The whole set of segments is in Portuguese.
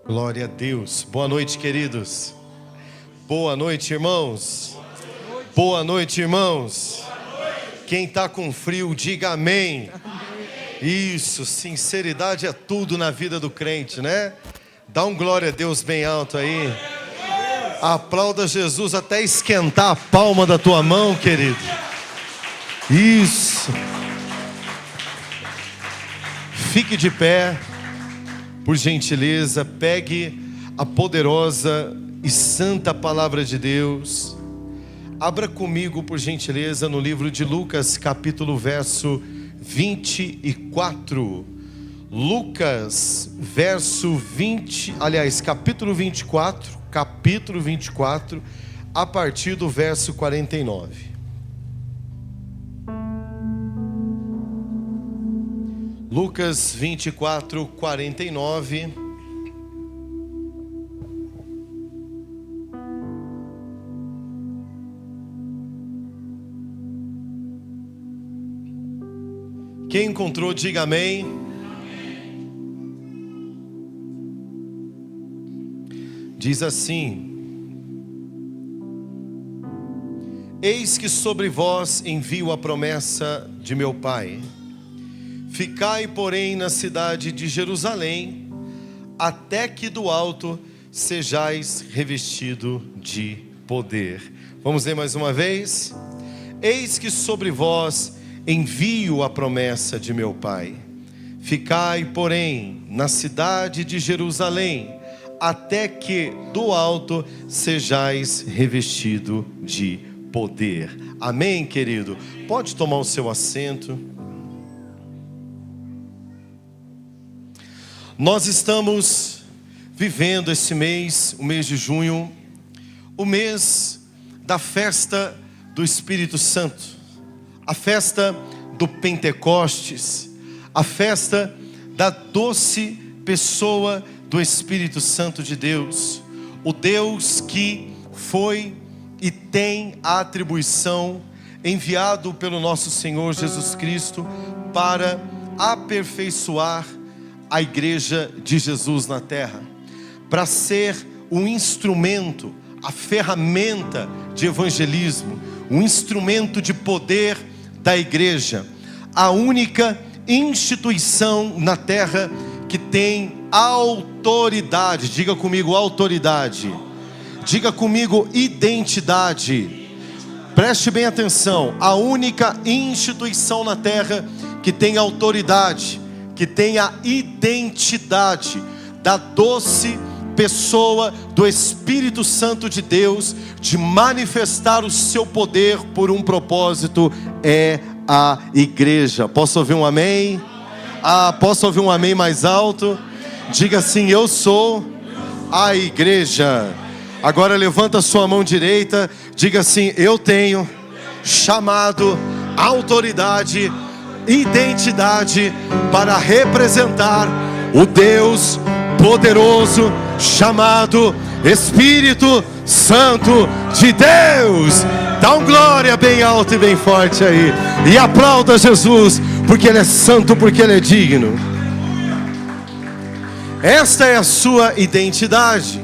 Glória a Deus. Boa noite, queridos. Boa noite, irmãos. Boa noite, irmãos. Quem está com frio, diga amém. Isso, sinceridade é tudo na vida do crente, né? Dá um glória a Deus bem alto aí. Aplauda Jesus até esquentar a palma da tua mão, querido. Isso. Fique de pé. Por gentileza, pegue a poderosa e santa palavra de Deus. Abra comigo, por gentileza, no livro de Lucas, capítulo verso 24. Lucas, capítulo 24, a partir do verso 49. Lucas 24, 49. Quem encontrou, diga amém. Diz assim: Eis que sobre vós envio a promessa de meu Pai. Ficai, porém, na cidade de Jerusalém, até que do alto sejais revestido de poder. Vamos ler mais uma vez? Eis que sobre vós envio a promessa de meu Pai. Ficai, porém, na cidade de Jerusalém, até que do alto sejais revestido de poder. Amém, querido? Pode tomar o seu assento. Nós estamos vivendo esse mês, o mês de junho, o mês da festa do Espírito Santo, a festa do Pentecostes, a festa da doce pessoa do Espírito Santo de Deus, o Deus que foi e tem a atribuição enviado pelo nosso Senhor Jesus Cristo para aperfeiçoar a igreja de Jesus na terra, para ser um instrumento, a ferramenta de evangelismo, um instrumento de poder da igreja, a única instituição na terra que tem autoridade. Diga comigo autoridade, diga comigo identidade. Preste bem atenção, a única instituição na terra que tem autoridade, que tem a identidade da doce pessoa do Espírito Santo de Deus, de manifestar o seu poder por um propósito, é a igreja. Posso ouvir um amém? Posso ouvir um amém mais alto? Diga assim: eu sou a igreja. Agora levanta a sua mão direita, diga assim: eu tenho chamado, autoridade, identidade para representar o Deus poderoso chamado Espírito Santo de Deus. Dá um glória bem alto e bem forte aí, e aplauda Jesus, porque Ele é santo, porque Ele é digno. Esta é a sua identidade.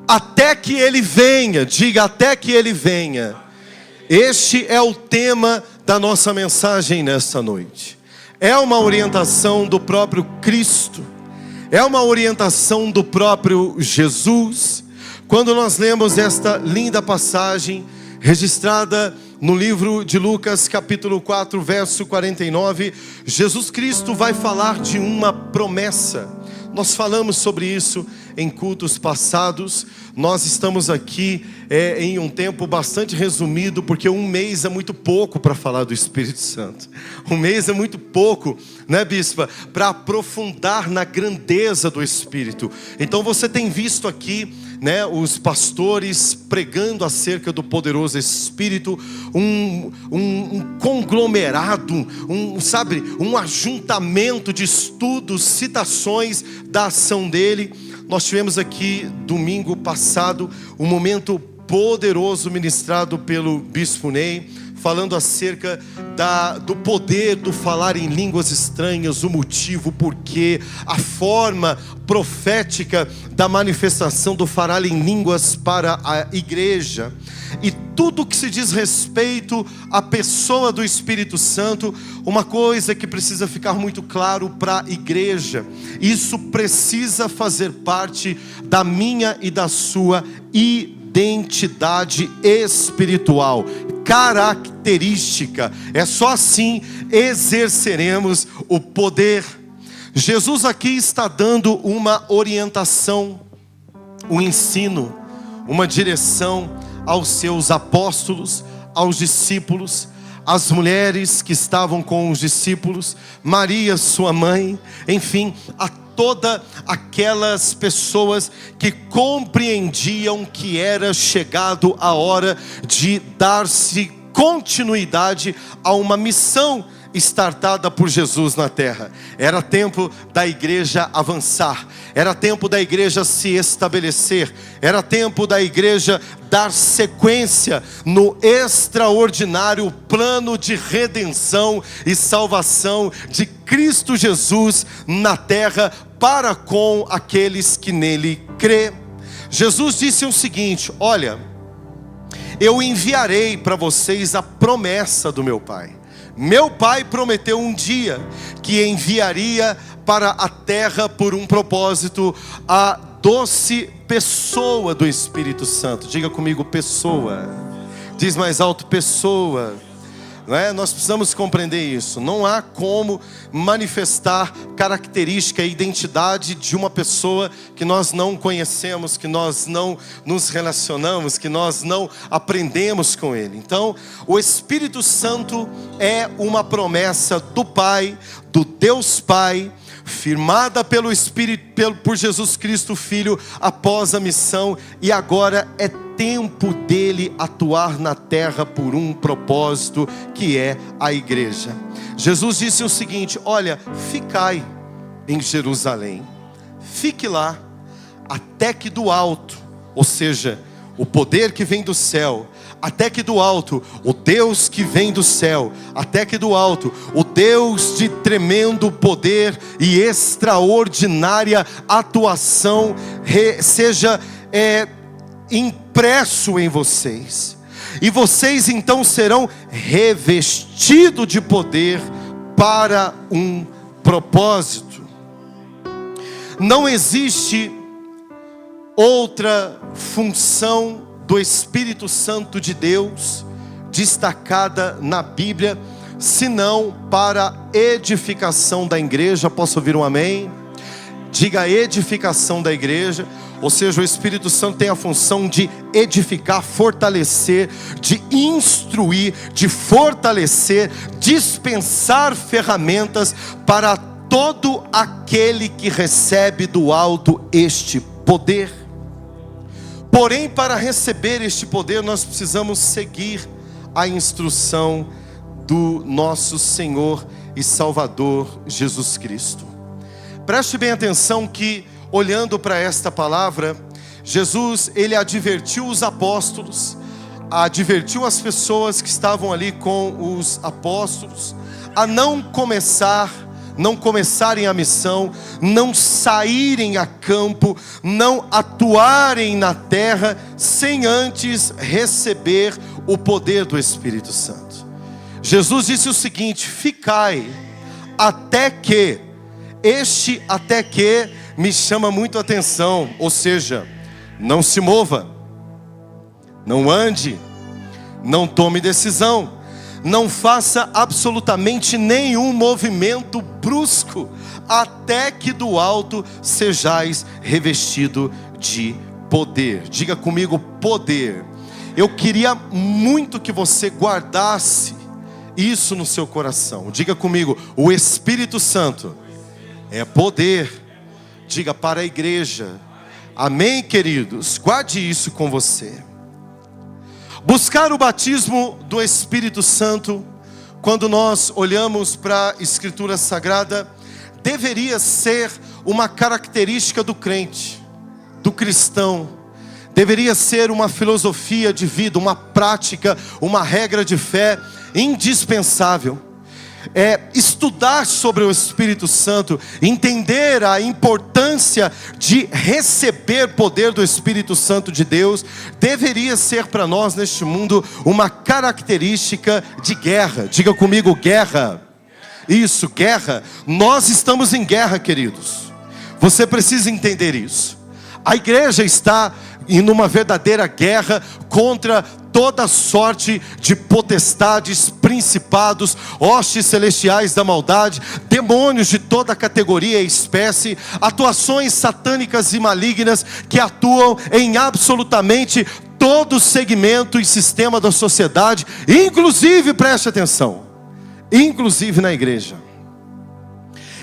Até que Ele venha, diga até que Ele venha. Este é o tema da nossa mensagem nesta noite. É uma orientação do próprio Cristo, é uma orientação do próprio Jesus. Quando nós lemos esta linda passagem registrada no livro de Lucas, capítulo 4, verso 49, Jesus Cristo vai falar de uma promessa. Nós falamos sobre isso em cultos passados. Nós estamos aqui em um tempo bastante resumido, porque um mês é muito pouco para falar do Espírito Santo. Um mês é muito pouco, né, bispa, para aprofundar na grandeza do Espírito. Então você tem visto aqui, né, os pastores pregando acerca do poderoso Espírito, um conglomerado, um ajuntamento de estudos, citações da ação dele. Nós tivemos aqui domingo passado um momento poderoso ministrado pelo Bispo Ney, falando acerca do poder do falar em línguas estranhas, o motivo, o porquê, a forma profética da manifestação do falar em línguas para a igreja. E tudo que se diz respeito à pessoa do Espírito Santo, uma coisa que precisa ficar muito claro para a igreja: isso precisa fazer parte da minha e da sua identidade espiritual, característica. É só assim exerceremos o poder. Jesus aqui está dando uma orientação, um ensino, uma direção aos seus apóstolos, aos discípulos, às mulheres que estavam com os discípulos, Maria, sua mãe, enfim, a todas aquelas pessoas que compreendiam que era chegado a hora de dar-se continuidade a uma missão startada por Jesus na terra. Era tempo da igreja avançar, era tempo da igreja se estabelecer, era tempo da igreja dar sequência no extraordinário plano de redenção e salvação de Cristo Jesus na terra para com aqueles que nele crê. Jesus disse o seguinte: olha, eu enviarei para vocês a promessa do meu Pai. Meu Pai prometeu um dia que enviaria para a terra por um propósito a doce pessoa do Espírito Santo. Diga comigo, pessoa. Diz mais alto, pessoa. Não é? Nós precisamos compreender isso. Não há como manifestar característica e identidade de uma pessoa que nós não conhecemos, que nós não nos relacionamos, que nós não aprendemos com ele. Então, o Espírito Santo é uma promessa do Pai, do Deus Pai, firmada pelo Espírito, por Jesus Cristo Filho, após a missão, e agora é tempo dele atuar na terra por um propósito, que é a igreja. Jesus disse o seguinte: olha, ficai em Jerusalém, fique lá, até que do alto, ou seja, o poder que vem do céu, até que do alto, o Deus que vem do céu, até que do alto, o Deus de tremendo poder e extraordinária atuação, seja impresso em vocês, e vocês então serão revestidos de poder para um propósito. Não existe outra função do Espírito Santo de Deus destacada na Bíblia, senão para edificação da igreja. Posso ouvir um amém? Diga, edificação da igreja. Ou seja, o Espírito Santo tem a função de edificar, fortalecer, de instruir, de fortalecer, dispensar ferramentas para todo aquele que recebe do alto este poder. Porém, para receber este poder, nós precisamos seguir a instrução do nosso Senhor e Salvador Jesus Cristo. Preste bem atenção que, olhando para esta palavra, Jesus, ele advertiu os apóstolos, advertiu as pessoas que estavam ali com os apóstolos, a não começarem a missão, não saírem a campo, não atuarem na terra, sem antes receber o poder do Espírito Santo. Jesus disse o seguinte: ficai, até que, este até que me chama muito a atenção, ou seja, não se mova, não ande, não tome decisão, não faça absolutamente nenhum movimento brusco, até que do alto sejais revestido de poder. Diga comigo, poder. Eu queria muito que você guardasse isso no seu coração. Diga comigo, o Espírito Santo é poder. Diga para a igreja, amém, queridos? Guarde isso com você. Buscar o batismo do Espírito Santo, quando nós olhamos para a Escritura Sagrada, deveria ser uma característica do crente, do cristão, deveria ser uma filosofia de vida, uma prática, uma regra de fé indispensável. Estudar sobre o Espírito Santo, entender a importância de receber poder do Espírito Santo de Deus, deveria ser para nós neste mundo uma característica de guerra. Diga comigo, guerra. Isso, guerra. Nós estamos em guerra, queridos. Você precisa entender isso. A igreja está em uma verdadeira guerra contra toda sorte de potestades, principados, hostes celestiais da maldade, demônios de toda categoria e espécie, atuações satânicas e malignas que atuam em absolutamente todo segmento e sistema da sociedade, inclusive, preste atenção, inclusive na igreja,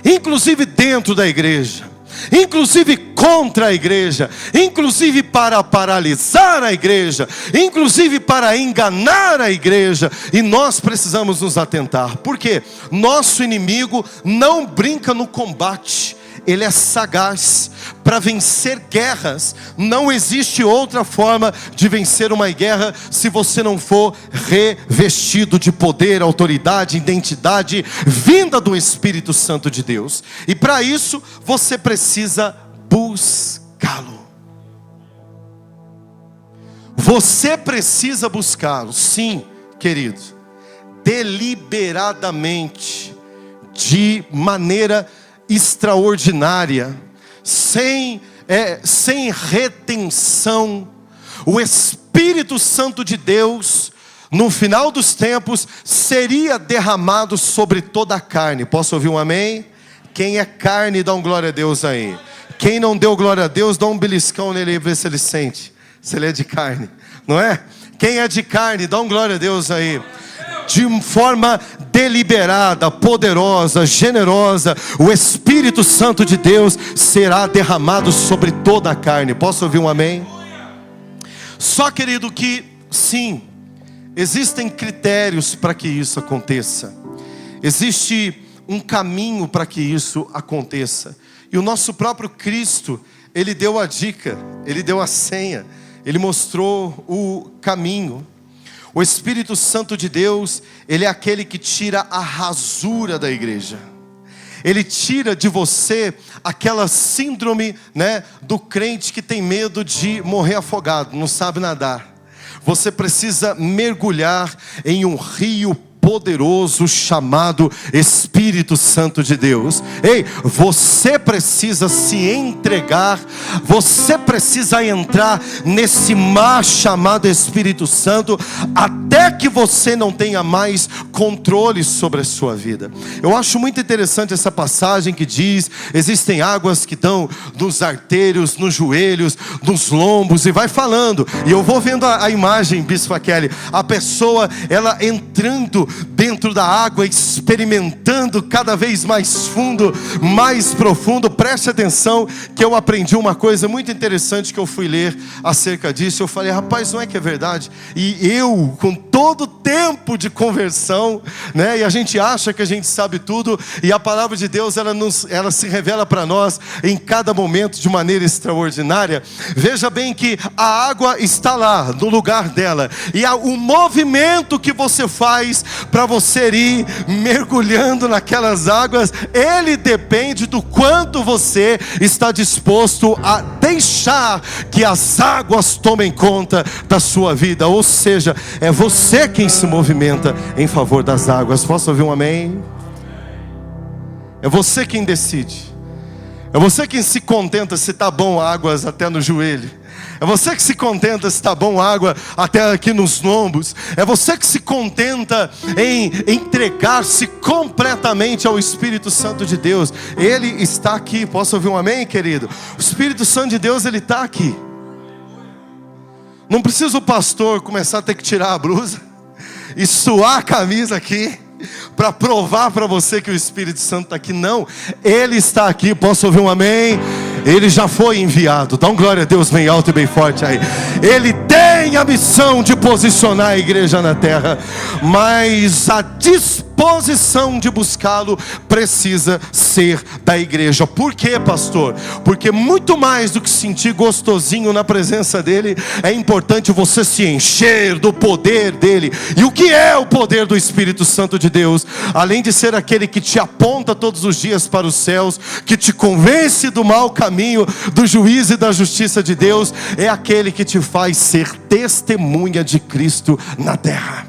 inclusive dentro da igreja, inclusive contra a igreja, inclusive para paralisar a igreja, inclusive para enganar a igreja. E nós precisamos nos atentar, porque nosso inimigo não brinca no combate, ele é sagaz para vencer guerras. Não existe outra forma de vencer uma guerra se você não for revestido de poder, autoridade, identidade vinda do Espírito Santo de Deus. E para isso você precisa buscá-lo. Você precisa buscá-lo, sim, querido, deliberadamente, de maneira extraordinária, sem retenção. O Espírito Santo de Deus, no final dos tempos, seria derramado sobre toda a carne. Posso ouvir um amém? Quem é carne, dá um glória a Deus aí. Quem não deu glória a Deus, dá um beliscão nele e vê se ele sente, se ele é de carne, não é? Quem é de carne, dá um glória a Deus aí. De forma deliberada, poderosa, generosa, o Espírito Santo de Deus será derramado sobre toda a carne. Posso ouvir um amém? Só, querido, que sim, existem critérios para que isso aconteça. Existe um caminho para que isso aconteça. E o nosso próprio Cristo, Ele deu a dica, Ele deu a senha, Ele mostrou o caminho. O Espírito Santo de Deus, Ele é aquele que tira a rasura da igreja. Ele tira de você aquela síndrome, do crente que tem medo de morrer afogado, não sabe nadar. Você precisa mergulhar em um rio poderoso chamado Espírito Santo de Deus. Ei, você precisa se entregar, você precisa entrar nesse mar chamado Espírito Santo, até que você não tenha mais controle sobre a sua vida. Eu acho muito interessante essa passagem que diz: existem águas que estão nos artérios, nos joelhos, nos lombos, e vai falando, e eu vou vendo a imagem, Bispo Kelly, a pessoa, ela entrando dentro da água, experimentando cada vez mais fundo, mais profundo. Preste atenção que eu aprendi uma coisa muito interessante que eu fui ler acerca disso. Eu falei: rapaz, não é que é verdade? E eu, com todo o tempo de conversão, e a gente acha que a gente sabe tudo, e a palavra de Deus, ela se revela para nós em cada momento de maneira extraordinária. Veja bem que a água está lá, no lugar dela, e o movimento que você faz para você ir mergulhando naquelas águas, ele depende do quanto você está disposto a deixar que as águas tomem conta da sua vida. Ou seja, é você quem se movimenta em favor das águas. Posso ouvir um amém? É você quem decide. É você quem se contenta se está bom águas até no joelho. É você que se contenta se está bom água até aqui nos lombos. É você que se contenta em entregar-se completamente ao Espírito Santo de Deus. Ele está aqui. Posso ouvir um amém, querido? O Espírito Santo de Deus, ele está aqui. Não precisa o pastor começar a ter que tirar a blusa e suar a camisa aqui para provar para você que o Espírito Santo está aqui. Não, ele está aqui. Posso ouvir um amém? Ele já foi enviado. Dá um glória a Deus bem alto e bem forte aí. Ele tem a missão de posicionar a igreja na terra, mas a despeito disposição de buscá-lo precisa ser da igreja. Por quê, pastor? Porque muito mais do que sentir gostosinho na presença dele, é importante você se encher do poder dele. E o que é o poder do Espírito Santo de Deus? Além de ser aquele que te aponta todos os dias para os céus, que te convence do mau caminho, do juízo e da justiça de Deus, é aquele que te faz ser testemunha de Cristo na terra.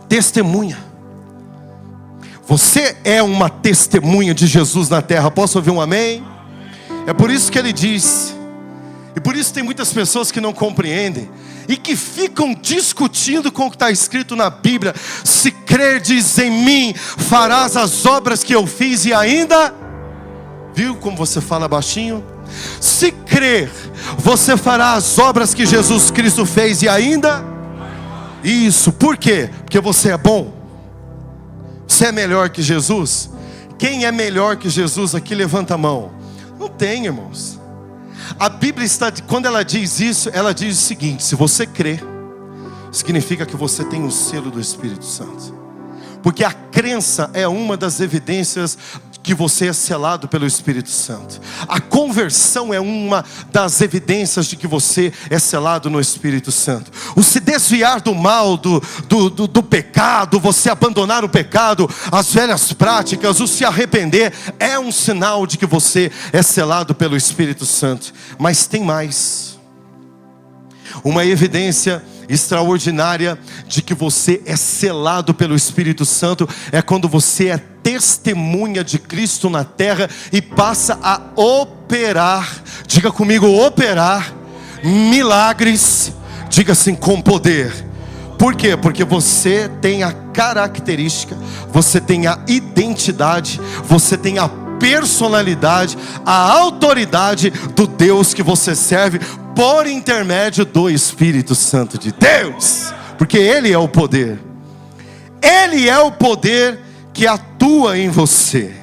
Testemunha. Você é uma testemunha de Jesus na terra. Posso ouvir um amém? É por isso que ele diz, e por isso tem muitas pessoas que não compreendem e que ficam discutindo com o que está escrito na Bíblia. Se crerdes em mim, farás as obras que eu fiz e ainda... Viu como você fala baixinho? Se crer, você fará as obras que Jesus Cristo fez e ainda... Isso, por quê? Porque você é bom. Você é melhor que Jesus? Quem é melhor que Jesus aqui, levanta a mão. Não tem, irmãos. A Bíblia está, quando ela diz isso, ela diz o seguinte: se você crê, significa que você tem o selo do Espírito Santo. Porque a crença é uma das evidências que você é selado pelo Espírito Santo. A conversão é uma das evidências de que você é selado no Espírito Santo. O se desviar do mal, do pecado, você abandonar o pecado, as velhas práticas, o se arrepender, é um sinal de que você é selado pelo Espírito Santo. Mas tem mais. Uma evidência extraordinária de que você é selado pelo Espírito Santo é quando você é testemunha de Cristo na terra e passa a operar, diga comigo, operar milagres, diga assim, com poder. Por quê? Porque você tem a característica, você tem a identidade, você tem a personalidade, a autoridade do Deus que você serve, por intermédio do Espírito Santo de Deus. Porque Ele é o poder. Ele é o poder que atua em você.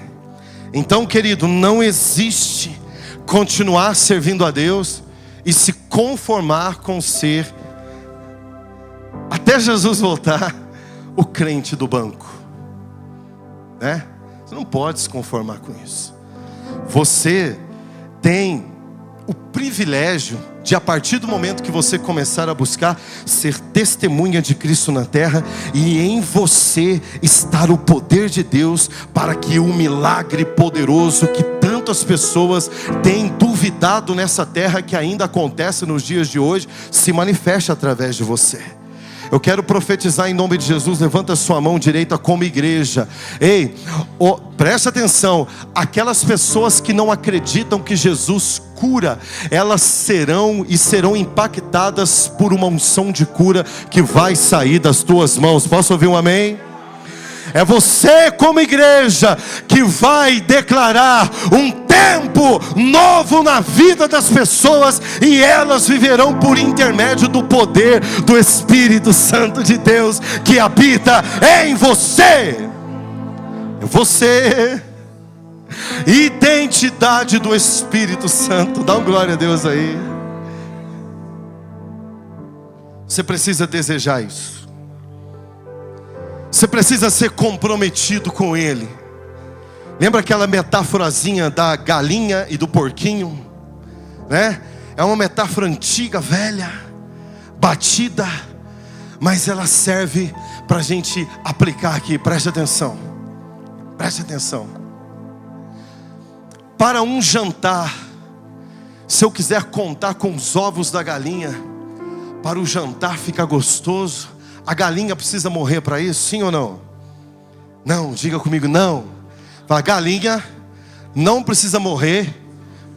Então, querido, não existe continuar servindo a Deus e se conformar com ser, até Jesus voltar, o crente do banco, né? Você não pode se conformar com isso. Você tem o privilégio de, a partir do momento que você começar a buscar, ser testemunha de Cristo na terra, e em você estar o poder de Deus, para que o milagre poderoso que tantas pessoas têm duvidado nessa terra, que ainda acontece nos dias de hoje, se manifeste através de você. Eu quero profetizar em nome de Jesus. Levanta a sua mão direita como igreja. Ei, preste atenção. Aquelas pessoas que não acreditam que Jesus cura, elas serão impactadas por uma unção de cura que vai sair das tuas mãos. Posso ouvir um amém? É você como igreja que vai declarar um tempo novo na vida das pessoas, e elas viverão por intermédio do poder do Espírito Santo de Deus que habita em você. Você, identidade do Espírito Santo. Dá um glória a Deus aí. Você precisa desejar isso. Você precisa ser comprometido com Ele. Lembra aquela metáforazinha da galinha e do porquinho, né? É uma metáfora antiga, velha, batida, mas ela serve para a gente aplicar aqui. Preste atenção. Preste atenção. Para um jantar, se eu quiser contar com os ovos da galinha, para o jantar ficar gostoso, a galinha precisa morrer para isso, sim ou não? Não, diga comigo, não. A galinha não precisa morrer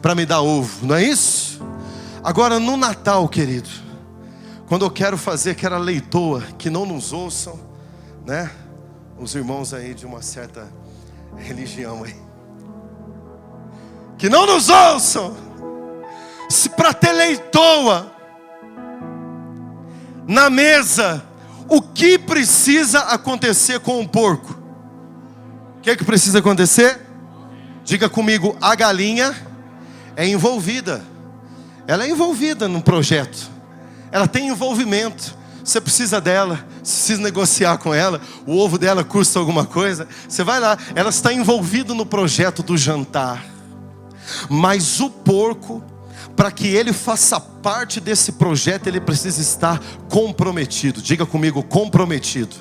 para me dar ovo, não é isso? Agora no Natal, querido, quando eu quero fazer aquela leitoa, que não nos ouçam, né? Os irmãos aí de uma certa religião aí, que não nos ouçam. Se para ter leitoa na mesa, o que precisa acontecer com o porco? O que precisa acontecer? Diga comigo, a galinha é envolvida. Ela é envolvida no projeto. Ela tem envolvimento. você precisa dela, você precisa negociar com ela, o ovo dela custa alguma coisa, você vai lá, ela está envolvida no projeto do jantar. Mas o porco, para que ele faça parte desse projeto, ele precisa estar comprometido. Diga comigo, comprometido.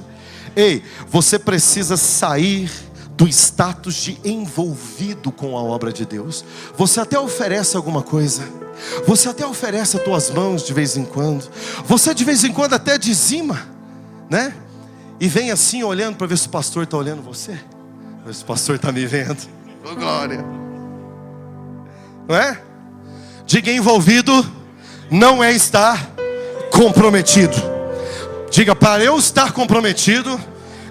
Ei, você precisa sair do status de envolvido com a obra de Deus. Você até oferece alguma coisa, você até oferece as tuas mãos de vez em quando, você de vez em quando até dizima, né? E vem assim olhando para ver se o pastor está olhando você, ver se o pastor está me vendo. Oh, glória! Não é? Diga, envolvido não é estar comprometido. Diga, para eu estar comprometido,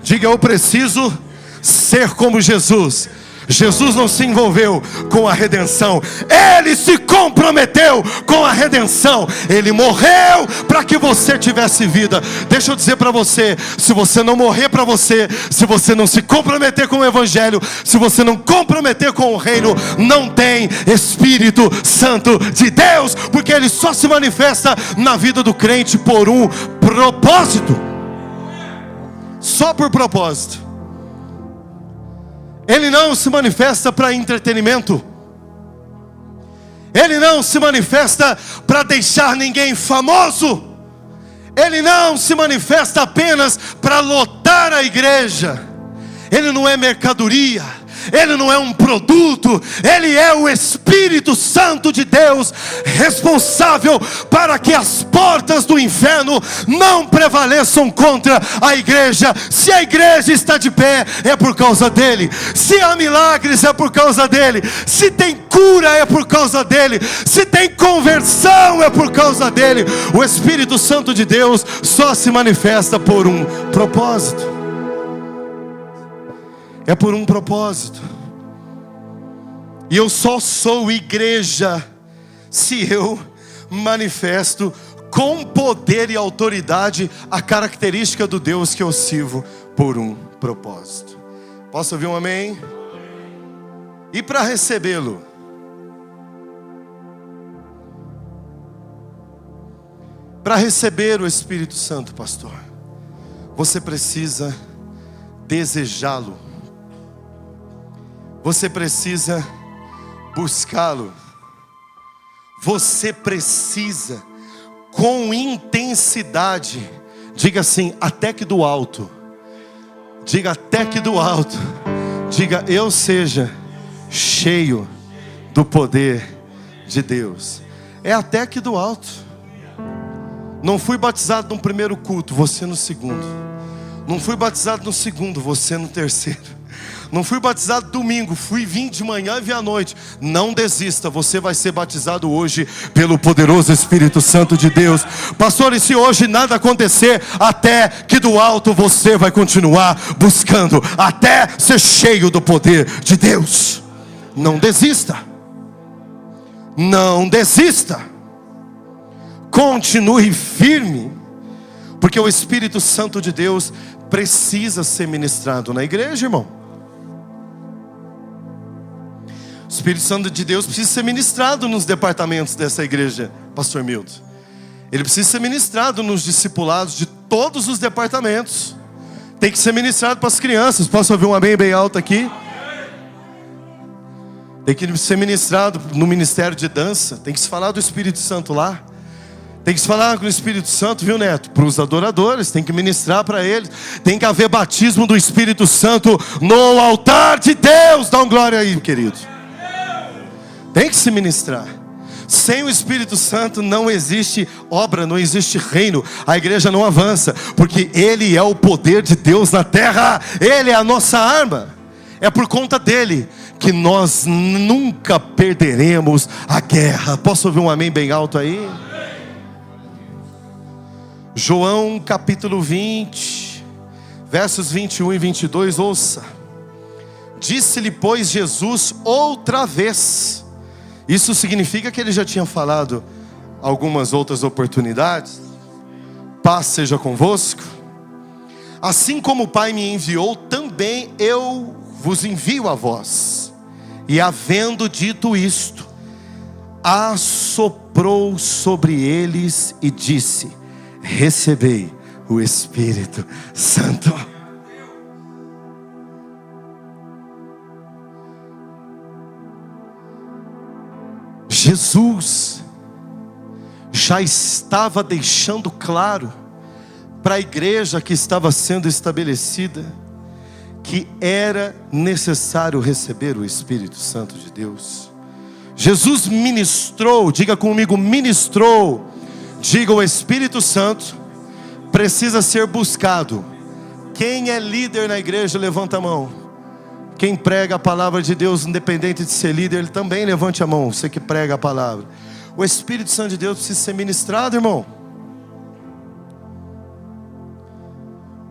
diga, eu preciso ser como Jesus. Jesus não se envolveu com a redenção, Ele se comprometeu com a redenção. Ele morreu para que você tivesse vida. Deixa eu dizer para você, se você não morrer para você, se você não se comprometer com o Evangelho, se você não comprometer com o reino, não tem Espírito Santo de Deus, porque Ele só se manifesta na vida do crente por um propósito. Só por propósito. Ele não se manifesta para entretenimento. Ele não se manifesta para deixar ninguém famoso. Ele não se manifesta apenas para lotar a igreja. Ele não é mercadoria, Ele não é um produto. Ele é o Espírito Santo de Deus, responsável para que as portas do inferno não prevaleçam contra a igreja. Se a igreja está de pé, é por causa dele. Se há milagres, é por causa dele. Se tem cura, é por causa dele. Se tem conversão, é por causa dele. O Espírito Santo de Deus só se manifesta por um propósito. É por um propósito. E eu só sou igreja se eu manifesto com poder e autoridade a característica do Deus que eu sirvo por um propósito. Posso ouvir um amém? E para recebê-lo, para receber o Espírito Santo, pastor, você precisa desejá-lo. Você precisa buscá-lo. Você precisa com intensidade. Diga assim, até que do alto. Diga até que do alto. Diga, eu seja cheio do poder de Deus. É até que do alto. Não fui batizado no primeiro culto, você no segundo. Não fui batizado no segundo, você no terceiro. Não fui batizado domingo, vim de manhã e vim à noite. Não desista, você vai ser batizado hoje pelo poderoso Espírito Santo de Deus. Pastor, e se hoje nada acontecer, até que do alto você vai continuar buscando, até ser cheio do poder de Deus. Não desista. Não desista. Continue firme, porque o Espírito Santo de Deus precisa ser ministrado na igreja, irmão. O Espírito Santo de Deus precisa ser ministrado nos departamentos dessa igreja, pastor Milton. Ele precisa ser ministrado nos discipulados de todos os departamentos. Tem que ser ministrado para as crianças. Posso ouvir um amém bem alto aqui? Tem que ser ministrado no ministério de dança. Tem que se falar do Espírito Santo lá. Tem que se falar com o Espírito Santo, viu, Neto? Para os adoradores, tem que ministrar para eles. Tem que haver batismo do Espírito Santo no altar de Deus. Dá um glória aí, querido. Tem que se ministrar. Sem o Espírito Santo não existe obra, não existe reino. A igreja não avança, porque Ele é o poder de Deus na terra. Ele é a nossa arma. É por conta dele que nós nunca perderemos a guerra. Posso ouvir um amém bem alto aí? João capítulo 20, versos 21 e 22, ouça. Disse-lhe, pois, Jesus outra vez. Isso significa que ele já tinha falado algumas outras oportunidades. Paz seja convosco. Assim como o Pai me enviou, também eu vos envio a vós. E havendo dito isto, assoprou sobre eles e disse: recebei o Espírito Santo. Jesus já estava deixando claro para a igreja que estava sendo estabelecida que era necessário receber o Espírito Santo de Deus. Jesus ministrou, diga comigo, ministrou. Diga, o Espírito Santo precisa ser buscado. Quem é líder na igreja, levanta a mão. Quem prega a palavra de Deus, independente de ser líder, ele também levante a mão. Você que prega a palavra. O Espírito Santo de Deus precisa ser ministrado, irmão.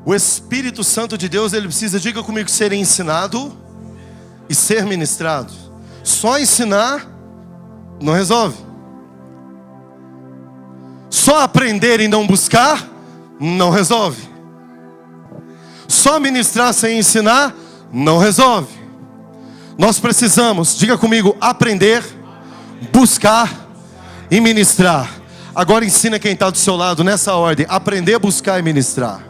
O Espírito Santo de Deus, ele precisa, diga comigo, ser ensinado e ser ministrado. Só ensinar não resolve. Só aprender e não buscar não resolve. Só ministrar sem ensinar não resolve. Nós precisamos, diga comigo, aprender, buscar e ministrar. Agora ensina quem está do seu lado nessa ordem: aprender, buscar e ministrar.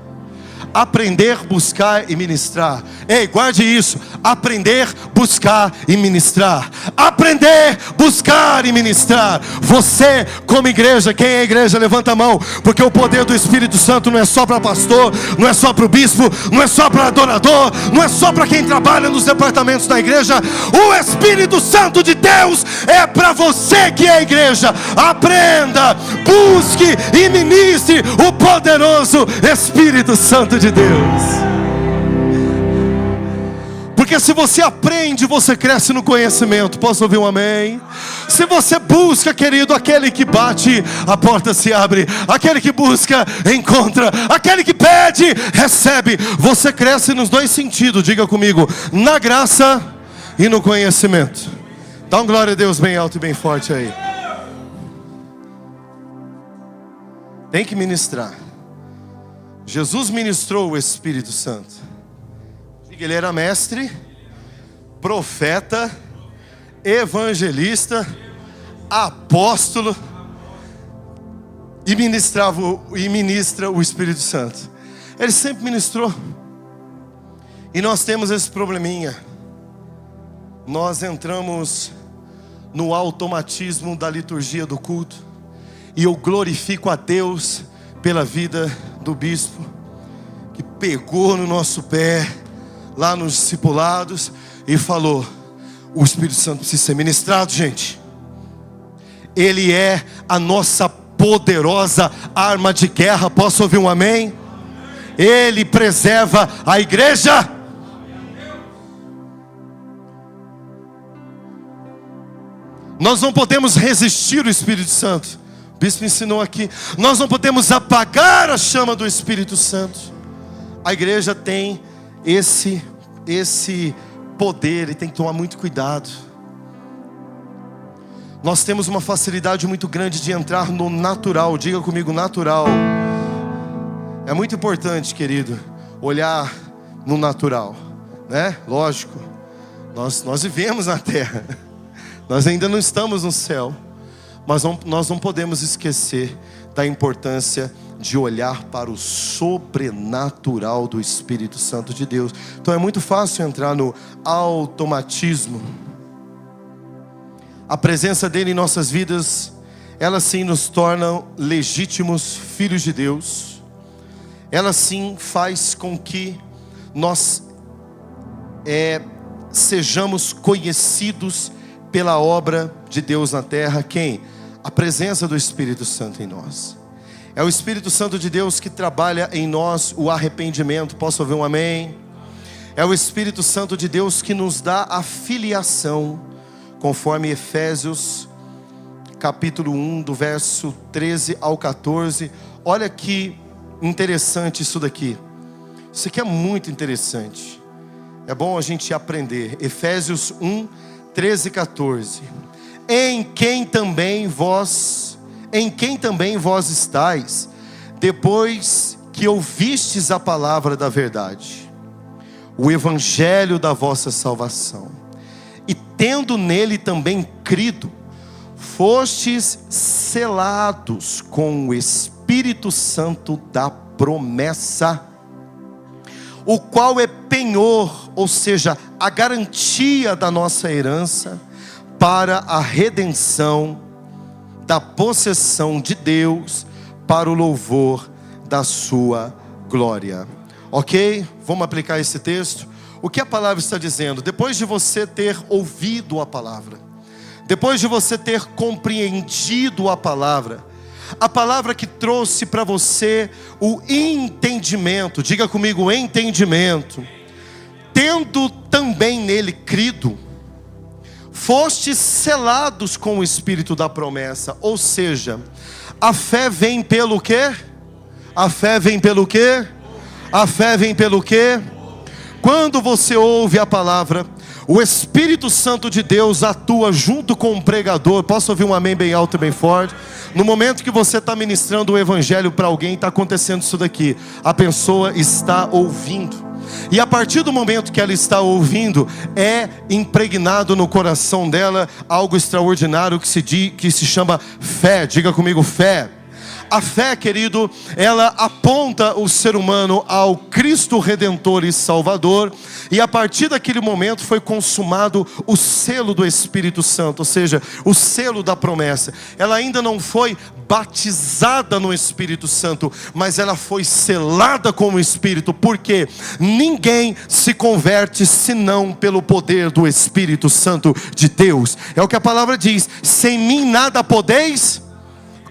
Aprender, buscar e ministrar. Ei, guarde isso. Aprender, buscar e ministrar. Aprender, buscar e ministrar. Você como igreja, quem é igreja, levanta a mão. Porque o poder do Espírito Santo não é só para pastor, não é só para o bispo, não é só para adorador, não é só para quem trabalha nos departamentos da igreja. O Espírito Santo de Deus é para você que é igreja. Aprenda, busque e ministre o poderoso Espírito Santo de Deus. Porque se você aprende, você cresce no conhecimento. Posso ouvir um amém? Se você busca, querido, aquele que bate, a porta se abre. Aquele que busca, encontra. Aquele que pede, recebe. Você cresce nos dois sentidos, diga comigo, na graça e no conhecimento. Dá um glória a Deus bem alto e bem forte aí. Tem que ministrar. Jesus ministrou o Espírito Santo. Ele era mestre, profeta, evangelista, apóstolo e ministra o Espírito Santo. Ele sempre ministrou. E nós temos esse probleminha. Nós entramos no automatismo da liturgia do culto. E eu glorifico a Deus pela vida do bispo, que pegou no nosso pé lá nos discipulados e falou: o Espírito Santo precisa ser ministrado, gente. Ele é a nossa poderosa arma de guerra. Posso ouvir um amém? Ele preserva a igreja. Nós não podemos resistir ao Espírito Santo. O bispo ensinou aqui. Nós não podemos apagar a chama do Espírito Santo. A igreja tem esse poder e tem que tomar muito cuidado. Nós temos uma facilidade muito grande de entrar no natural. Diga comigo, natural. É muito importante, querido, olhar no natural, né? Lógico, nós vivemos na terra. Nós ainda não estamos no céu. Mas nós não podemos esquecer da importância de olhar para o sobrenatural do Espírito Santo de Deus. Então é muito fácil entrar no automatismo. A presença dele em nossas vidas, ela sim nos torna legítimos filhos de Deus. Ela sim faz com que nós sejamos conhecidos pela obra de Deus na terra. Quem? A presença do Espírito Santo em nós. É o Espírito Santo de Deus que trabalha em nós o arrependimento. Posso ouvir um amém? É o Espírito Santo de Deus que nos dá a filiação, conforme Efésios capítulo 1, do verso 13 ao 14. Olha que interessante isso daqui. Isso aqui é muito interessante. É bom a gente aprender. Efésios 1, 13 e 14. Em quem também vós estáis, depois que ouvistes a palavra da verdade, o evangelho da vossa salvação, e tendo nele também crido, fostes selados com o Espírito Santo da promessa, o qual é penhor, ou seja, a garantia da nossa herança para a redenção da possessão de Deus, para o louvor da sua glória. Ok? Vamos aplicar esse texto. O que a palavra está dizendo? Depois de você ter ouvido a palavra, depois de você ter compreendido a palavra que trouxe para você o entendimento, diga comigo, entendimento, tendo também nele crido, fostes selados com o Espírito da promessa. Ou seja, a fé vem pelo quê? A fé vem pelo quê? A fé vem pelo quê? Quando você ouve a palavra, o Espírito Santo de Deus atua junto com o pregador. Posso ouvir um amém bem alto e bem forte? No momento que você está ministrando o evangelho para alguém, está acontecendo isso daqui. A pessoa está ouvindo. E a partir do momento que ela está ouvindo, é impregnado no coração dela algo extraordinário que se chama fé. Diga comigo, fé. A fé, querido, ela aponta o ser humano ao Cristo Redentor e Salvador. E a partir daquele momento foi consumado o selo do Espírito Santo, ou seja, o selo da promessa. Ela ainda não foi batizada no Espírito Santo, mas ela foi selada com o Espírito. Porque ninguém se converte senão pelo poder do Espírito Santo de Deus. É o que a palavra diz: sem mim nada podeis.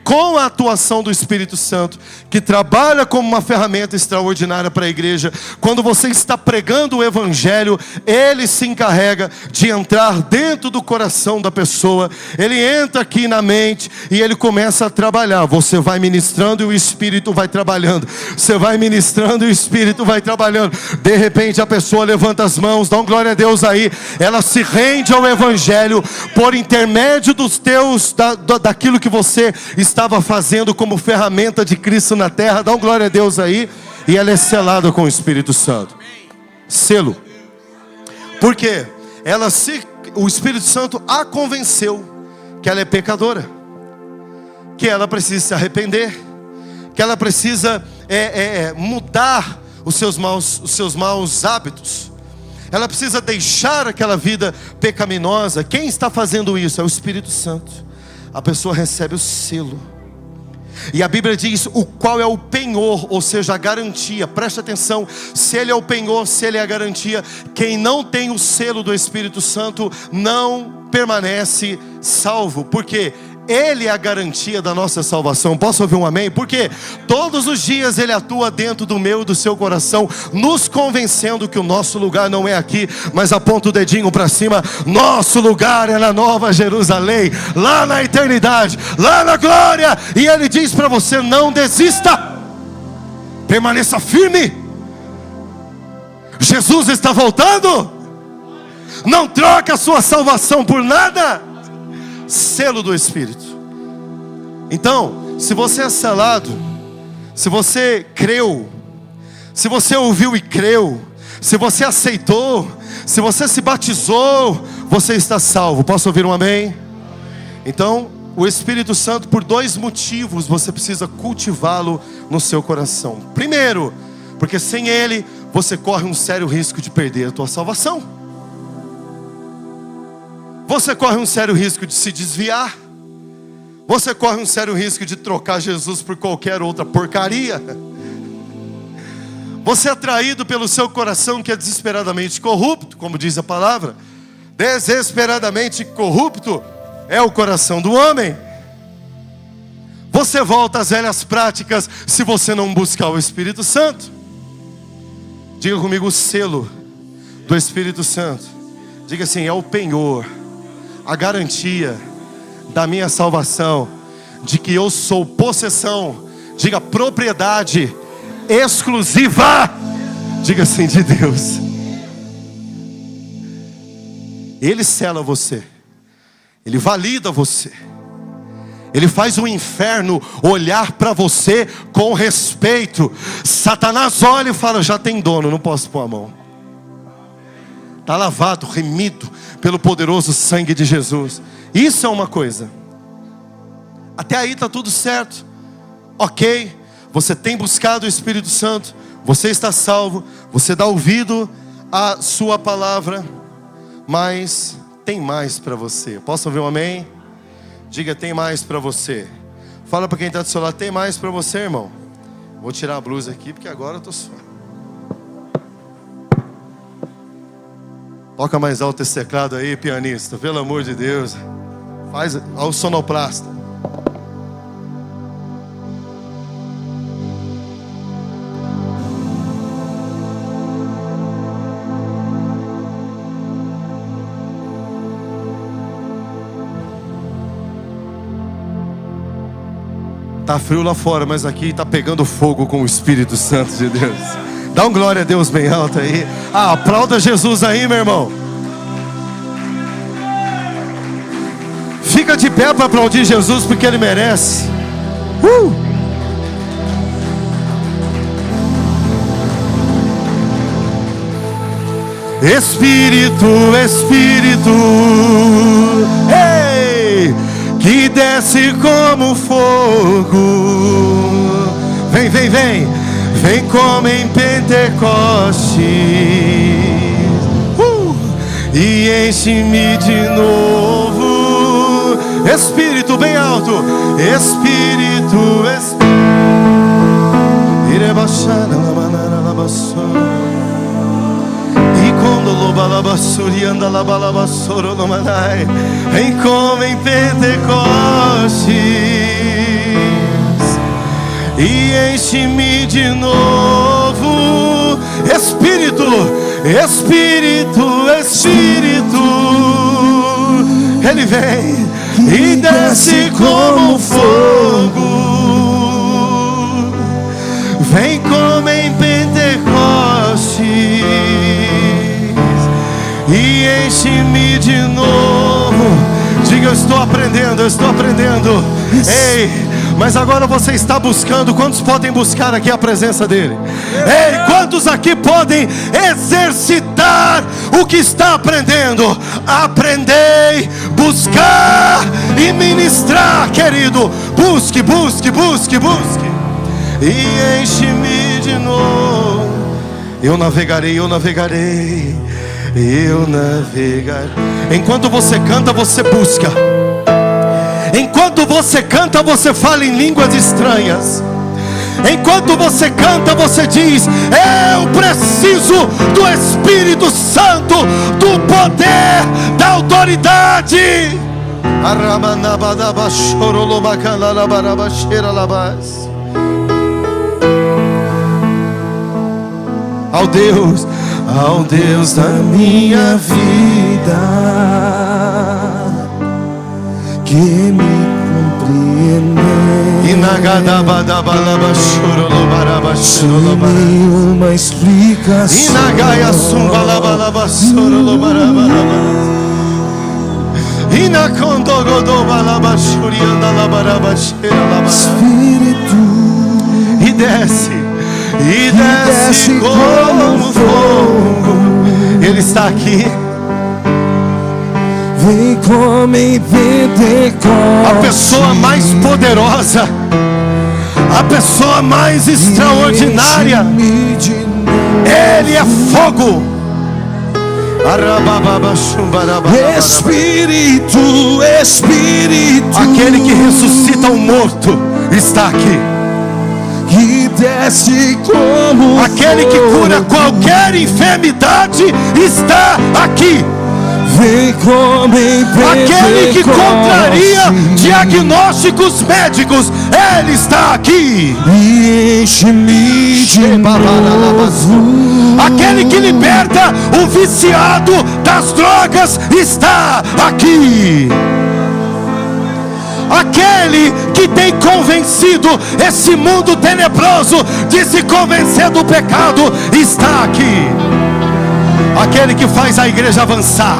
Com a atuação do Espírito Santo, que trabalha como uma ferramenta extraordinária para a igreja. Quando você está pregando o Evangelho, ele se encarrega de entrar dentro do coração da pessoa. Ele entra aqui na mente e ele começa a trabalhar. Você vai ministrando e o Espírito vai trabalhando. Você vai ministrando e o Espírito vai trabalhando. De repente a pessoa levanta as mãos, dá um glória a Deus aí. Ela se rende ao Evangelho por intermédio dos teus, daquilo que você estava fazendo como ferramenta de Cristo na terra. Dá um glória a Deus aí. E ela é selada com o Espírito Santo. Selo. Por quê? O Espírito Santo a convenceu que ela é pecadora, que ela precisa se arrepender, que ela precisa mudar os seus maus hábitos. Ela precisa deixar aquela vida pecaminosa. Quem está fazendo isso? É o Espírito Santo. A pessoa recebe o selo. E a Bíblia diz o qual é o penhor, ou seja, a garantia. Preste atenção, se ele é o penhor, se ele é a garantia, quem não tem o selo do Espírito Santo não permanece salvo. Por quê? Ele é a garantia da nossa salvação. Posso ouvir um amém? Porque todos os dias Ele atua dentro do meu e do seu coração, nos convencendo que o nosso lugar não é aqui, mas aponta o dedinho para cima. Nosso lugar é na Nova Jerusalém, lá na eternidade, lá na glória. E Ele diz para você: não desista, permaneça firme. Jesus está voltando. Não troque a sua salvação por nada. Selo do Espírito. Então, se você é selado, se você creu, se você ouviu e creu, se você aceitou, se você se batizou, você está salvo. Posso ouvir um amém? Então, o Espírito Santo, por dois motivos, você precisa cultivá-lo no seu coração. Primeiro, porque sem ele, você corre um sério risco de perder a tua salvação. Você corre um sério risco de se desviar. Você corre um sério risco de trocar Jesus por qualquer outra porcaria. Você é atraído pelo seu coração, que é desesperadamente corrupto, como diz a palavra. Desesperadamente corrupto é o coração do homem. Você volta às velhas práticas se você não buscar o Espírito Santo. Diga comigo, o selo do Espírito Santo. Diga assim: é o penhor, a garantia da minha salvação, de que eu sou possessão, diga propriedade exclusiva, diga assim, de Deus. Ele sela você, Ele valida você, Ele faz o inferno olhar para você com respeito. Satanás olha e fala: já tem dono, não posso pôr a mão. Está lavado, remido pelo poderoso sangue de Jesus. Isso é uma coisa. Até aí está tudo certo, ok. você tem buscado o Espírito Santo, você está salvo, você dá ouvido à sua palavra, mas tem mais para você. Posso ouvir um amém? Diga, tem mais para você. Fala para quem está do seu lado, tem mais para você, irmão. Vou tirar a blusa aqui, porque agora eu estou suave. Toca mais alto esse teclado aí, pianista, pelo amor de Deus. Faz ao sonoplasta. Tá frio lá fora, mas aqui tá pegando fogo com o Espírito Santo de Deus. Dá um glória a Deus bem alto aí. Aplauda Jesus aí, meu irmão. Fica de pé para aplaudir Jesus, porque Ele merece. Espírito, Espírito, ei, que desce como fogo. Vem, vem, vem, vem como em Pentecostes, e enche-me de novo. Espírito, bem alto. Espírito, Espírito. Vem como em Pentecostes, e enche-me de novo. Espírito, Espírito, Espírito. Ele vem e desce como fogo. Vem como em Pentecostes, e enche-me de novo. Diga, eu estou aprendendo, eu estou aprendendo. Ei, mas agora você está buscando. Quantos podem buscar aqui a presença dEle? Ei, quantos aqui podem exercitar o que está aprendendo? Aprendei, buscar e ministrar, querido. Busque, busque, busque, busque. E enche-me de novo. Eu navegarei, eu navegarei, eu navegarei. Enquanto você canta, você busca. Enquanto você canta, você fala em línguas estranhas. Enquanto você canta, você diz: eu preciso do Espírito Santo, do poder, da autoridade. Ao Deus da minha vida, que me compreendeu, sem nenhuma explicação. Espírito, e desce como fogo. Ele está aqui. Vem como em Pentecostes. A pessoa mais poderosa, a pessoa mais extraordinária, Ele é fogo. Espírito, Espírito, aquele que ressuscita o morto está aqui. Que desce como aquele que cura qualquer enfermidade está aqui. Vem como em Pentecostes. Aquele que contraria diagnósticos médicos, Ele está aqui. E enche-me de novo. Aquele que liberta o viciado das drogas está aqui. Aquele que tem convencido esse mundo tenebroso de se convencer do pecado está aqui. Aquele que faz a igreja avançar.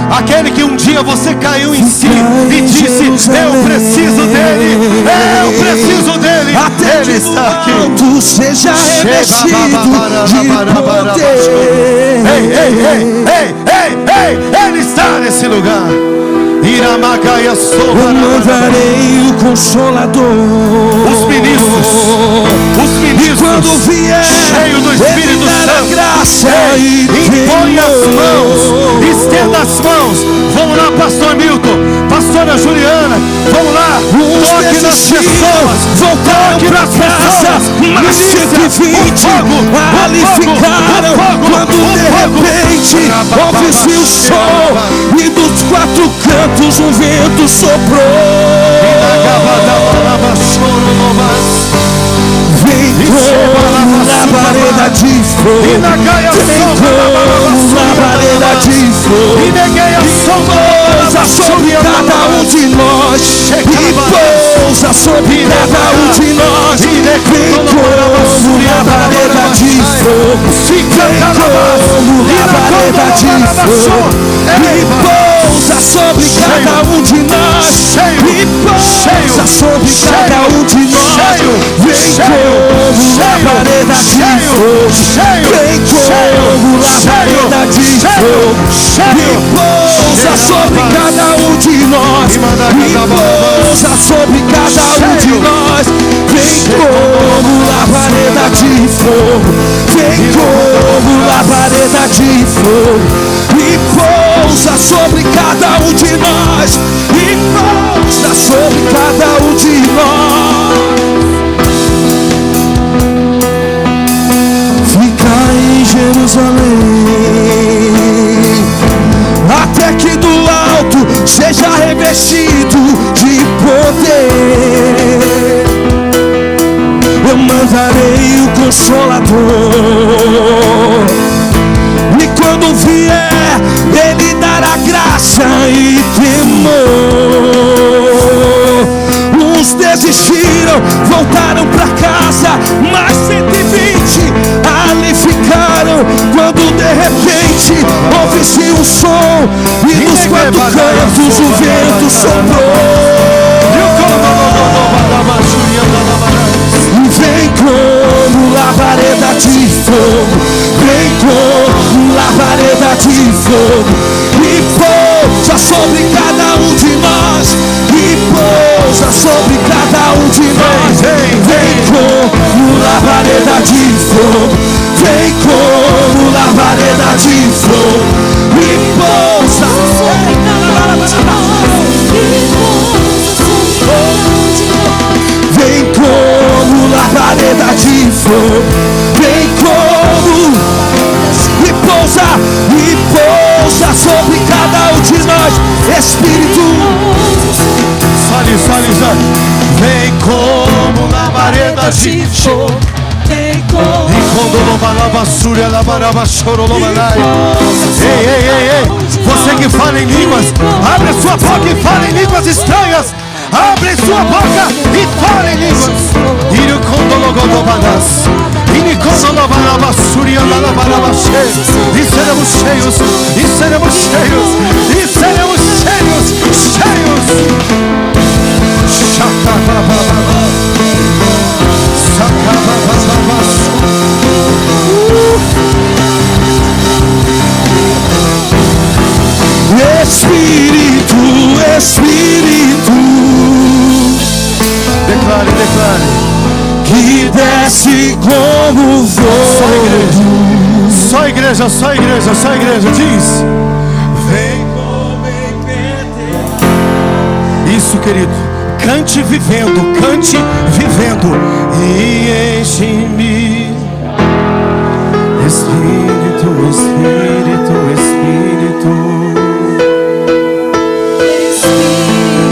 Aquele que um dia você caiu em si e disse: eu preciso dele, eu preciso dele. Até Ele está aqui. Tu seja revestido de poder. Ei, ei, ei, ei, ei, ei, Ele está nesse lugar. Eu mandarei o Consolador. Os ministros, E quando vier, cheio do Espírito Santo, graça e impõe as mãos, estenda as mãos. Vamos lá, pastor Milton, pastora Juliana, vamos lá, toque nas pessoas, toque nas pessoas. Mas 120 ali ficaram quando de repente ouve-se o som e dos quatro cantos um vento soprou. Vem como labareda de fogo, vem como labareda de fogo, pousa sobre cada um de nós, e pousa sobre cada um de nós. Vem como labareda de fogo, vem como labareda de fogo, e pousa sobre cada um de nós, e pousa sobre cada um de nós. Vem como labareda de fogo, vem como labareda de fogo, e pousa sobre cada um de nós, e pousa sobre cada um de nós. Vem como labareda de fogo, vem como labareda de fogo, e pousa sobre cada um de nós, e pousa sobre cada um de nós. Fica em Jerusalém, até que do alto seja revestido de poder. Eu mandarei o Consolador, e quando vier, Ele dará graça e temor. Uns desistiram, voltaram pra casa, mas 120 ali ficaram quando de repente ouve-se um som e dos quatro cantos o vento soprou. Vem como labareda de fogo, vem como labareda de fogo, e pousa sobre cada um de nós, e pousa sobre cada um de nós. Vem como labareda de fogo, vem como labareda de fogo, e pousa sobre cada um de nós. Vem como labareda de fogo, vem como, e pousa sobre cada um de nós. Espírito, Só vem como labareda de fogo, vem como, e quando lobalaba súria, labaraba chorolomanai. Ei, você que fala em línguas, abre a sua boca e fala em línguas estranhas. Abre sua boca e fala em línguas. E seremos cheios, e seremos cheios, e seremos cheios. Espírito, declare, que desce como fogo. Só igreja, diz. Vem como em Pentecostes. Isso, querido, cante vivendo, e enche-me, Espírito.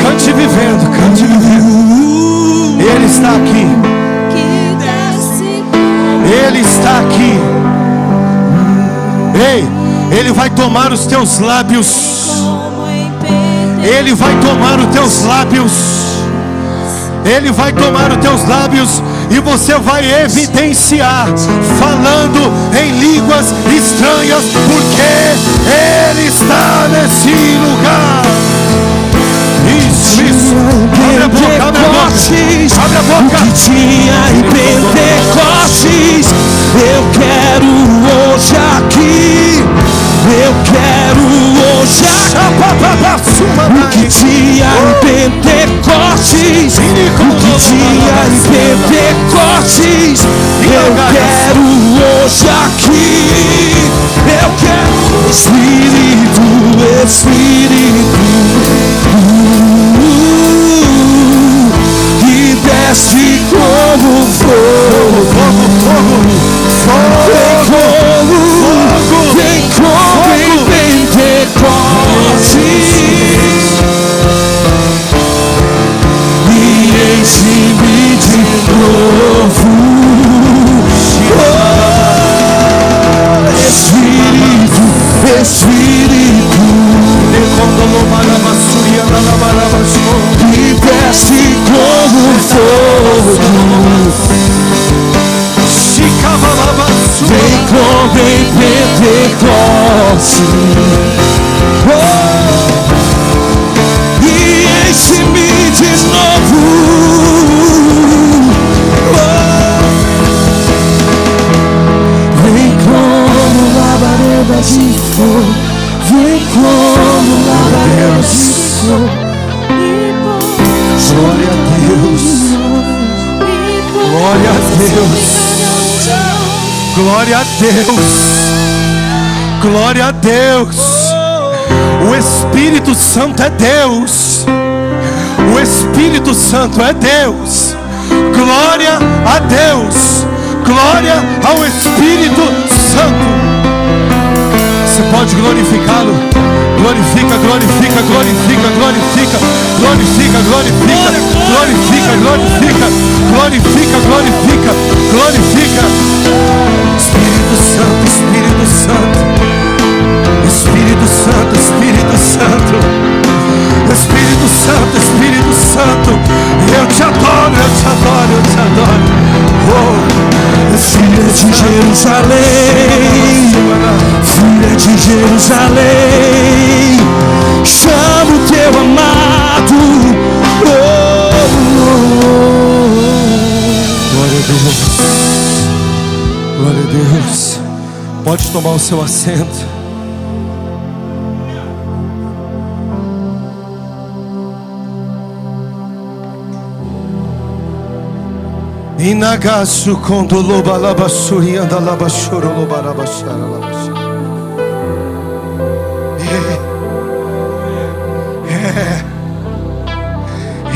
Cante vivendo. Ele está aqui. Ele está aqui. Ei, Ele vai tomar os teus lábios. Ele vai tomar os teus lábios. Ele vai tomar os teus lábios e você vai evidenciar falando em línguas estranhas, porque Ele está nesse lugar. Isso. Abre a boca. Abre a boca. O que tinha em Pentecostes, eu quero hoje aqui. Eu quero hoje aqui. O que tinha dia em Pentecostes, eu quero hoje aqui. Eu quero Espírito, que desce como fogo, vem como em Pentecostes e enche-me de novo. Espírito, que desce como fogo, vem como em Pentecostes e enche-me de novo. Vem como labareda de fogo, vem como labareda de fogo. Glória a Deus, glória a Deus, glória a Deus, glória a Deus. O Espírito Santo é Deus, o Espírito Santo é Deus. Glória a Deus, glória ao Espírito Santo. Você pode glorificá-lo. Glorifica, glorifica, glorifica, glorifica, glorifica, glorifica, glorifica, glorifica, glorifica, glorifica, glorifica. Espírito Santo, Espírito Santo, Espírito Santo, Espírito Santo, Espírito Santo, Espírito Santo. Eu te adoro, eu te adoro, eu te adoro. Oh, filha de Jerusalém, filha de Jerusalém, chama o teu amado. Oh, glória a Deus, glória a Deus. Pode tomar o seu assento. Inagasu condoloba labasuri anda labashoro lobarabashara labashara.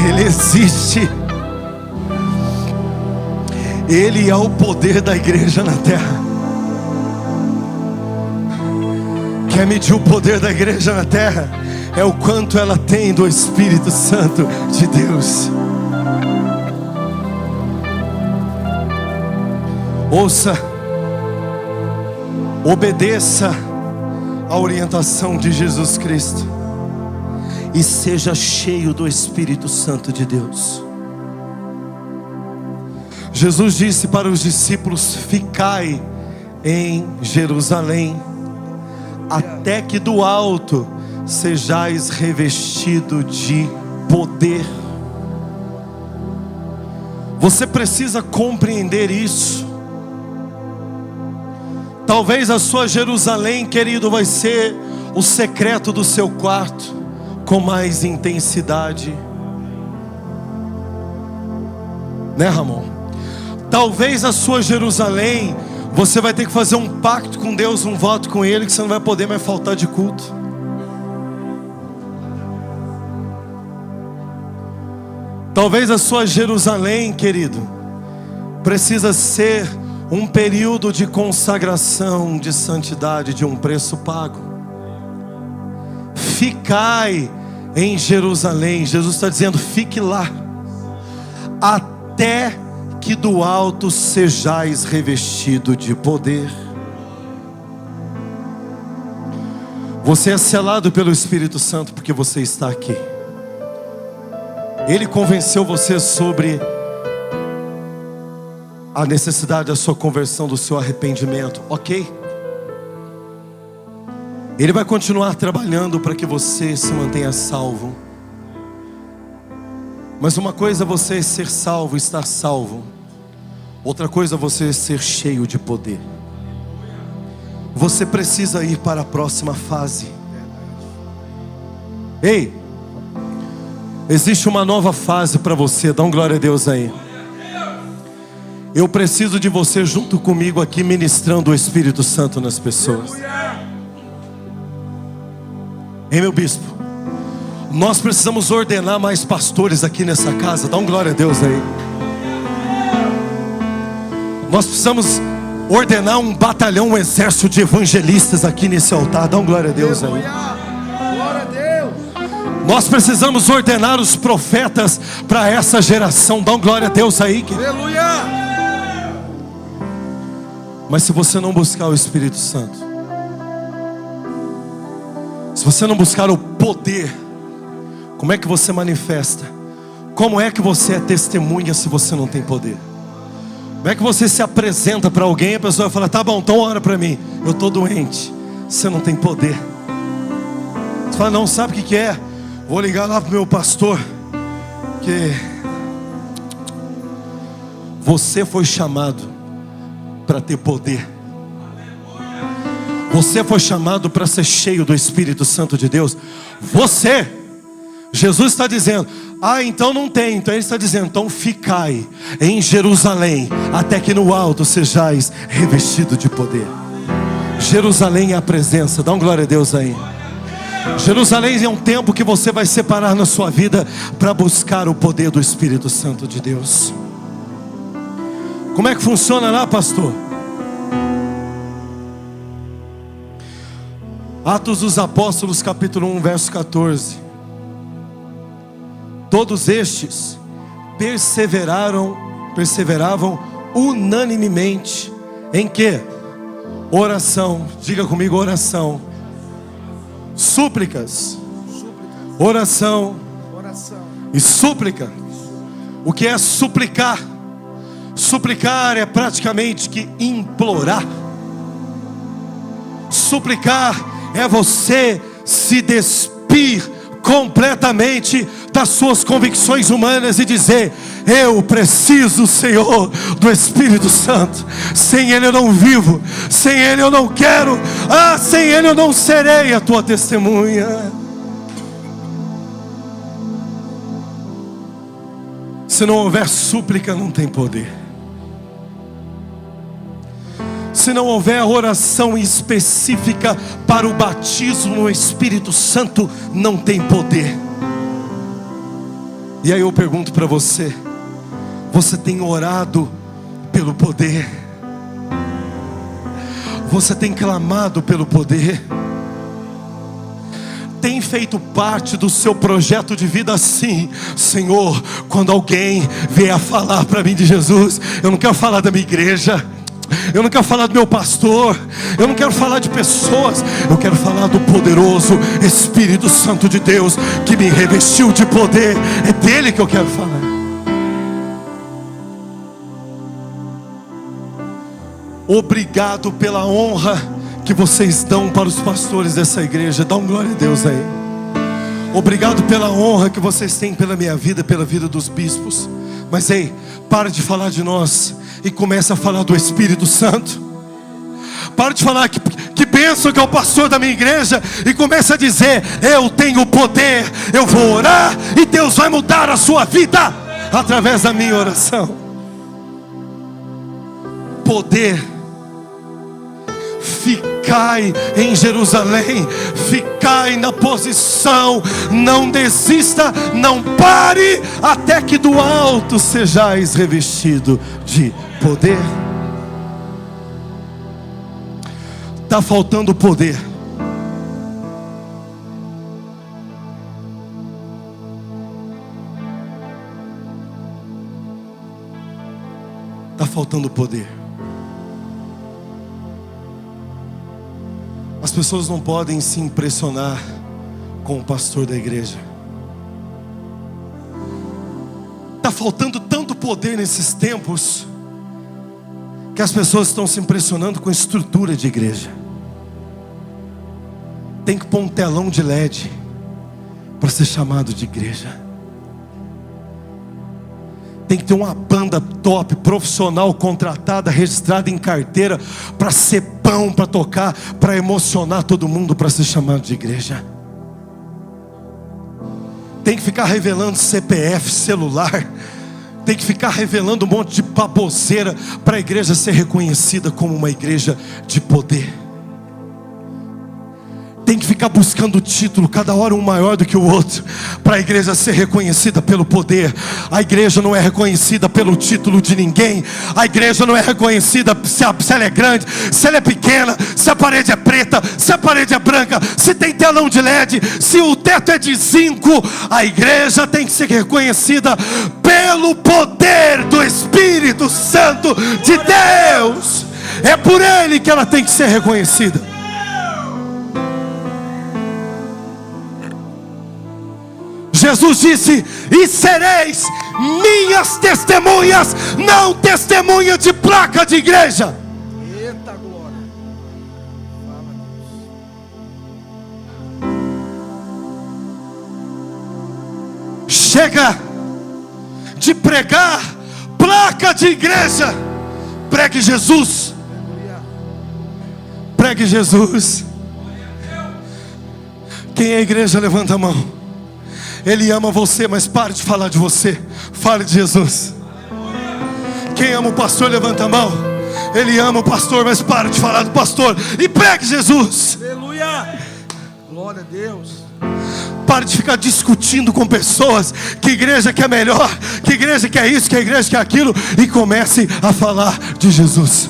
Ele existe. Ele é o poder da igreja na terra. Quer medir o poder da igreja na terra? É o quanto ela tem do Espírito Santo de Deus. Ouça, obedeça a orientação de Jesus Cristo e seja cheio do Espírito Santo de Deus. Jesus disse para os discípulos: ficai em Jerusalém, até que do alto sejais revestido de poder. Você precisa compreender isso. Talvez a sua Jerusalém, querido, vai ser o secreto do seu quarto, com mais intensidade. Né, Ramon? Talvez a sua Jerusalém, você vai ter que fazer um pacto com Deus, um voto com Ele, que você não vai poder mais faltar de culto. Talvez a sua Jerusalém, querido, precisa ser um período de consagração, de santidade, de um preço pago. Ficai em Jerusalém. Jesus está dizendo: fique lá, até que do alto sejais revestido de poder. Você é selado pelo Espírito Santo porque você está aqui. Ele convenceu você sobre a necessidade da sua conversão, do seu arrependimento, ok? Ele vai continuar trabalhando para que você se mantenha salvo. Mas uma coisa é você ser salvo, estar salvo. Outra coisa é você ser cheio de poder. Você precisa ir para a próxima fase. Ei, Existe uma nova fase para você. Dá um glória a Deus aí. Eu preciso de você junto comigo aqui, ministrando o Espírito Santo nas pessoas. Hein, meu bispo? Nós precisamos ordenar mais pastores aqui nessa casa. Dá um glória a Deus aí. Nós precisamos ordenar um batalhão, um exército de evangelistas aqui nesse altar. Dá um glória a Deus aí. Glória a Deus. Nós precisamos ordenar os profetas para essa geração. Dá um glória a Deus aí. Aleluia. Mas se você não buscar o Espírito Santo, se você não buscar o poder, como é que você manifesta? Como é que você é testemunha se você não tem poder? Como é que você se apresenta para alguém e a pessoa fala: tá bom, então ora para mim, eu estou doente. Você não tem poder. Você fala: não, sabe o que é? Vou ligar lá para o meu pastor, que você foi chamado para ter poder. Você foi chamado para ser cheio do Espírito Santo de Deus. Você, Jesus está dizendo: ah, então não tem. Então ele está dizendo: então ficai em Jerusalém, até que no alto sejais revestido de poder. Jerusalém é a presença. Dá um glória a Deus aí. Jerusalém é um tempo que você vai separar na sua vida para buscar o poder do Espírito Santo de Deus. Como é que funciona lá, pastor? Atos dos Apóstolos, capítulo 1, verso 14. Todos estes perseveravam unanimemente em quê? Oração. Diga comigo: oração. Súplicas. Oração. E súplica. O que é suplicar? Suplicar é praticamente que implorar. Suplicar é você se despir completamente das suas convicções humanas e dizer: eu preciso, Senhor, do Espírito Santo. Sem Ele eu não vivo, sem Ele eu não quero, sem Ele eu não serei a tua testemunha. Se não houver súplica, não tem poder. Se não houver oração específica para o batismo no Espírito Santo, não tem poder. E aí eu pergunto para você: você tem orado pelo poder? Você tem clamado pelo poder? Tem feito parte do seu projeto de vida assim? Senhor, quando alguém vier falar para mim de Jesus, eu não quero falar da minha igreja, eu não quero falar do meu pastor, eu não quero falar de pessoas, eu quero falar do poderoso Espírito Santo de Deus que me revestiu de poder. É dele que eu quero falar. Obrigado pela honra que vocês dão para os pastores dessa igreja. Dá um glória a Deus aí. Obrigado pela honra que vocês têm pela minha vida, pela vida dos bispos. Mas ei, para de falar de nós e começa a falar do Espírito Santo. Para de falar que bênção que é o pastor da minha igreja e começa a dizer: eu tenho poder, eu vou orar e Deus vai mudar a sua vida através da minha oração. Poder. Ficai em Jerusalém, ficai na posição, não desista, não pare, até que do alto sejais revestido de poder. Está faltando poder. Está faltando poder. As pessoas não podem se impressionar com o pastor da igreja. Está faltando tanto poder nesses tempos que as pessoas estão se impressionando com a estrutura de igreja. Tem que pôr um telão de LED para ser chamado de igreja. Tem que ter uma banda top, profissional, contratada, registrada em carteira, para ser pão, para tocar, para emocionar todo mundo, para ser chamado de igreja. tem que ficar revelando CPF, celular, tem que ficar revelando um monte de baboseira para a igreja ser reconhecida como uma igreja de poder. Tem que ficar buscando o título, cada hora um maior do que o outro, para a igreja ser reconhecida pelo poder. A igreja não é reconhecida pelo título de ninguém. A igreja não é reconhecida se ela é grande, se ela é pequena, se a parede é preta, se a parede é branca, se tem telão de LED, se o teto é de zinco. A igreja tem que ser reconhecida pelo poder do Espírito Santo de Deus. É por Ele que ela tem que ser reconhecida. Jesus disse: e sereis minhas testemunhas, não testemunha de placa de igreja. Eita glória. Fala, Deus. Chega de pregar placa de igreja. Pregue Jesus. Pregue Jesus. Quem é a igreja, levanta a mão. Ele ama você, mas pare de falar de você. Fale de Jesus. Quem ama o pastor, levanta a mão. Ele ama o pastor, mas pare de falar do pastor e pregue Jesus. Aleluia. Glória a Deus. Pare de ficar discutindo com pessoas que igreja que é melhor, que igreja que é isso, que igreja que é aquilo, e comece a falar de Jesus.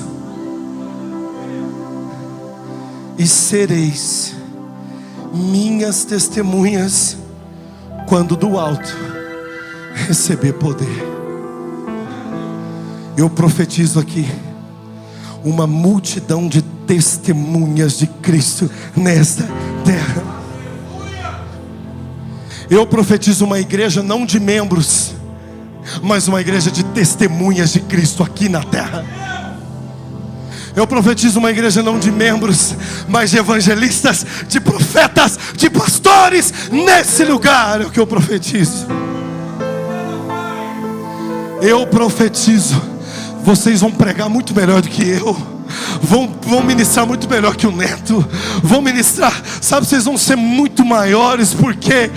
E sereis minhas testemunhas quando do alto receber poder. Eu profetizo aqui uma multidão de testemunhas de Cristo nesta terra. Eu profetizo uma igreja não de membros, mas uma igreja de testemunhas de Cristo aqui na terra. Eu profetizo uma igreja não de membros, mas de evangelistas, de profetas, de pastores nesse lugar. É o que eu profetizo. Eu profetizo, vocês vão pregar muito melhor do que eu. Vão ministrar muito melhor que o Neto. Vão ministrar, sabe, vocês vão ser muito maiores, porque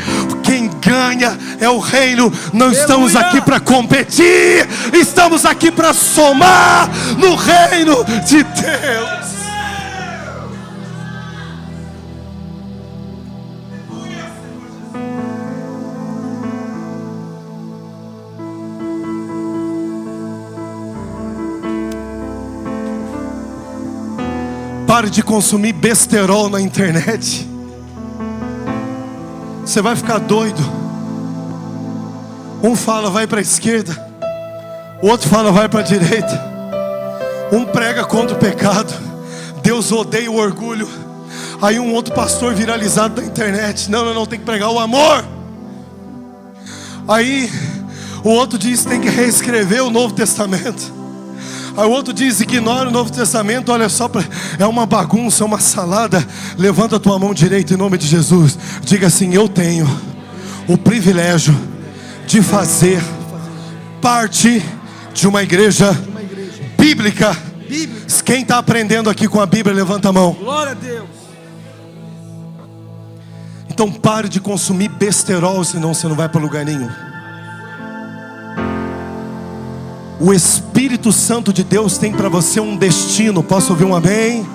quem ganha é o reino. Não estamos aqui para competir, estamos aqui para somar no reino de Deus. Pare de consumir besterol na internet. Você vai ficar doido. Um fala vai para a esquerda, o outro fala vai para a direita. Um prega contra o pecado, Deus odeia o orgulho. Aí um outro pastor viralizado na internet: não, tem que pregar o amor. Aí o outro diz que tem que reescrever o Novo Testamento. Aí o outro diz: ignora o Novo Testamento, olha só, é uma bagunça, é uma salada. Levanta a tua mão direita em nome de Jesus. Diga assim: eu tenho o privilégio de fazer parte de uma igreja bíblica. Quem está aprendendo aqui com a Bíblia, levanta a mão. Glória a Deus. Então pare de consumir besterol, senão você não vai para lugar nenhum. O Espírito Santo de Deus tem para você um destino. Posso ouvir um amém?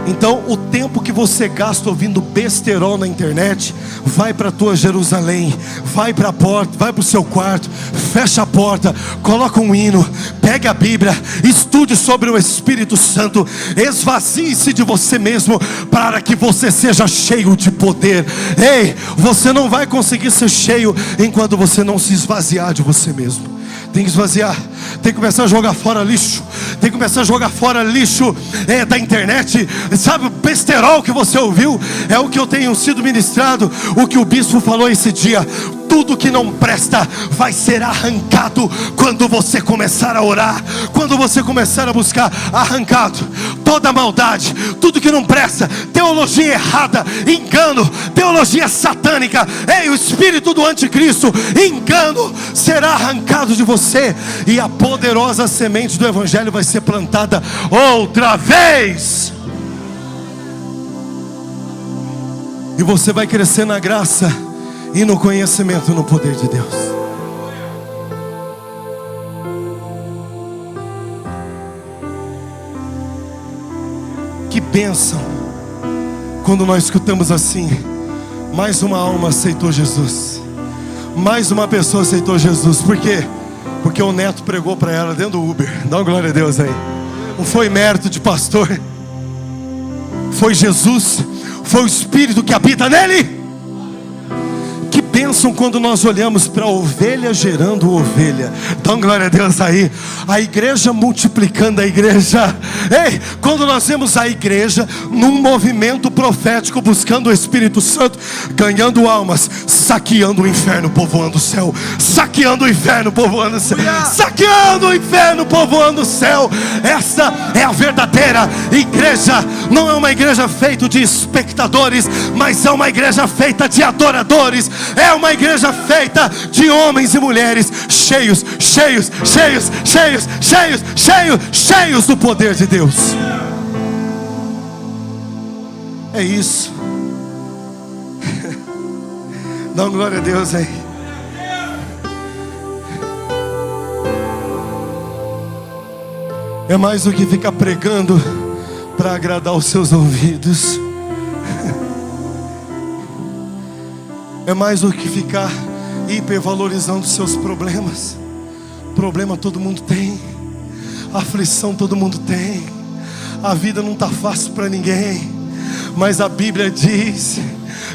Então o tempo que você gasta ouvindo besterol na internet, vai para a tua Jerusalém, vai para a porta, vai para o seu quarto, fecha a porta, coloca um hino, pegue a Bíblia, estude sobre o Espírito Santo, esvazie-se de você mesmo, para que você seja cheio de poder. Ei, você não vai conseguir ser cheio enquanto você não se esvaziar de você mesmo. Tem que esvaziar, tem que começar a jogar fora lixo, tem que começar a jogar fora lixo da internet. Sabe, o besterol que você ouviu é o que eu tenho sido ministrado. O que o bispo falou esse dia: tudo que não presta vai ser arrancado quando você começar a orar, quando você começar a buscar. Arrancado toda maldade, tudo que não presta, teologia errada, engano, teologia satânica, o espírito do anticristo, engano, será arrancado de você, e a poderosa semente do evangelho vai ser plantada outra vez, e você vai crescer na graça e no conhecimento no poder de Deus. Que bênção quando nós escutamos assim: mais uma alma aceitou Jesus, mais uma pessoa aceitou Jesus. Por quê? Porque o neto pregou para ela dentro do Uber. Dá uma glória a Deus aí. Não foi mérito de pastor, foi Jesus, foi o Espírito que habita nele. Que bênção quando nós olhamos para a ovelha gerando ovelha. Dá uma glória a Deus aí. A igreja multiplicando a igreja. Ei, quando nós vemos a igreja num movimento profético, buscando o Espírito Santo, ganhando almas, saqueando o inferno, povoando o céu. Saqueando o inferno, povoando o céu. Saqueando o inferno, povoando o céu. Essa é a verdadeira igreja. Não é uma igreja feita de espectadores, mas é uma igreja feita de adoradores. É uma igreja feita de homens e mulheres cheios, cheios, cheios, cheios, cheios, cheios, cheios do poder de Deus. É isso. Dá uma glória a Deus aí. É mais do que ficar pregando para agradar os seus ouvidos. É mais do que ficar hipervalorizando seus problemas. Problema todo mundo tem, aflição todo mundo tem. A vida não está fácil para ninguém, mas a Bíblia diz,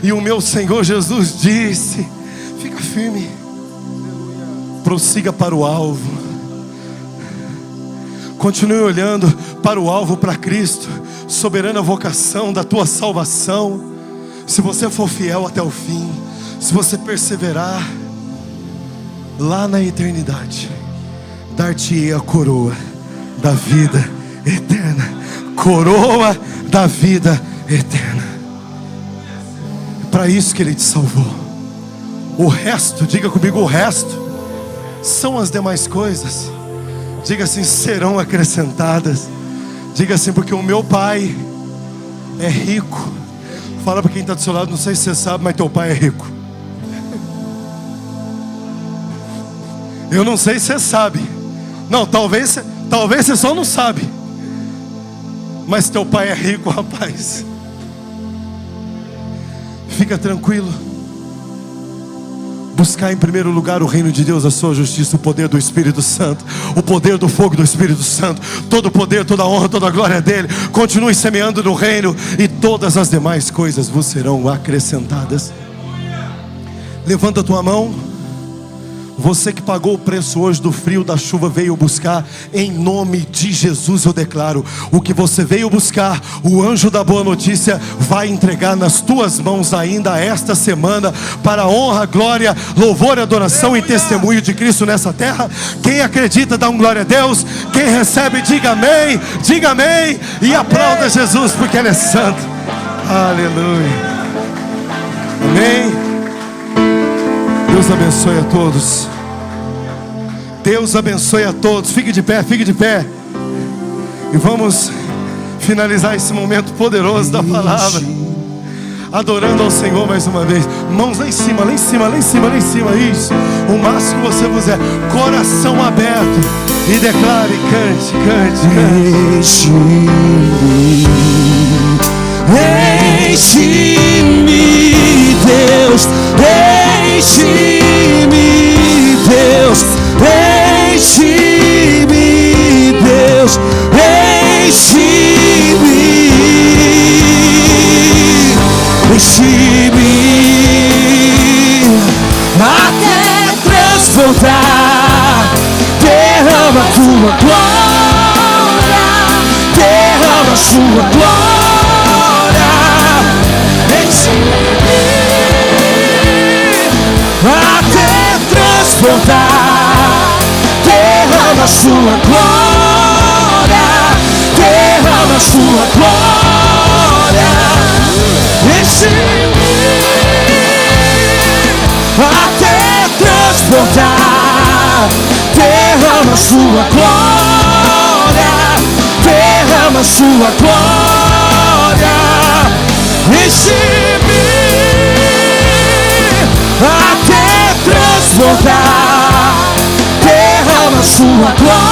e o meu Senhor Jesus disse: fica firme, prossiga para o alvo. Continue olhando para o alvo, para Cristo, soberana vocação da tua salvação. Se você for fiel até o fim, se você perseverar, lá na eternidade, dar-te-ei a coroa da vida eterna. Coroa da vida eterna. Para isso que Ele te salvou. O resto, diga comigo, o resto são as demais coisas. Diga assim: serão acrescentadas. Diga assim: porque o meu Pai é rico. Fala para quem está do seu lado: não sei se você sabe, mas teu Pai é rico. Eu não sei se você sabe. Não, talvez você só não sabe. Mas teu Pai é rico, rapaz. Fica tranquilo. Buscar em primeiro lugar o reino de Deus, a sua justiça, o poder do Espírito Santo, o poder do fogo do Espírito Santo. Todo o poder, toda a honra, toda a glória dele. Continue semeando no reino, e todas as demais coisas vos serão acrescentadas. Levanta a tua mão. Você que pagou o preço hoje do frio, da chuva, veio buscar. Em nome de Jesus eu declaro: o que você veio buscar, o anjo da boa notícia vai entregar nas tuas mãos ainda esta semana, para a honra, glória, louvor, adoração e testemunho de Cristo nessa terra. Quem acredita, dá um glória a Deus. Quem recebe, diga amém. Diga amém e aplauda Jesus, porque Ele é santo. Aleluia. Amém. Deus abençoe a todos. Deus abençoe a todos. Fique de pé, fique de pé. E vamos finalizar esse momento poderoso da palavra, adorando ao Senhor mais uma vez. Mãos lá em cima, lá em cima, lá em cima, lá em cima. Isso, o máximo que você puser. Coração aberto. E declare, cante, cante, cante. Enche-me, Deus. Enche-me, Deus. Enche-me, Deus. Enche-me. Enche-me até transbordar. Derrama a tua glória. Derrama a sua glória. Enche-me até transbordar. Derrama a sua glória. Derrama a sua glória. Enche-me até transbordar. Derrama a sua glória. Derrama a sua glória. Enche-me transbordar. Derrama sua glória.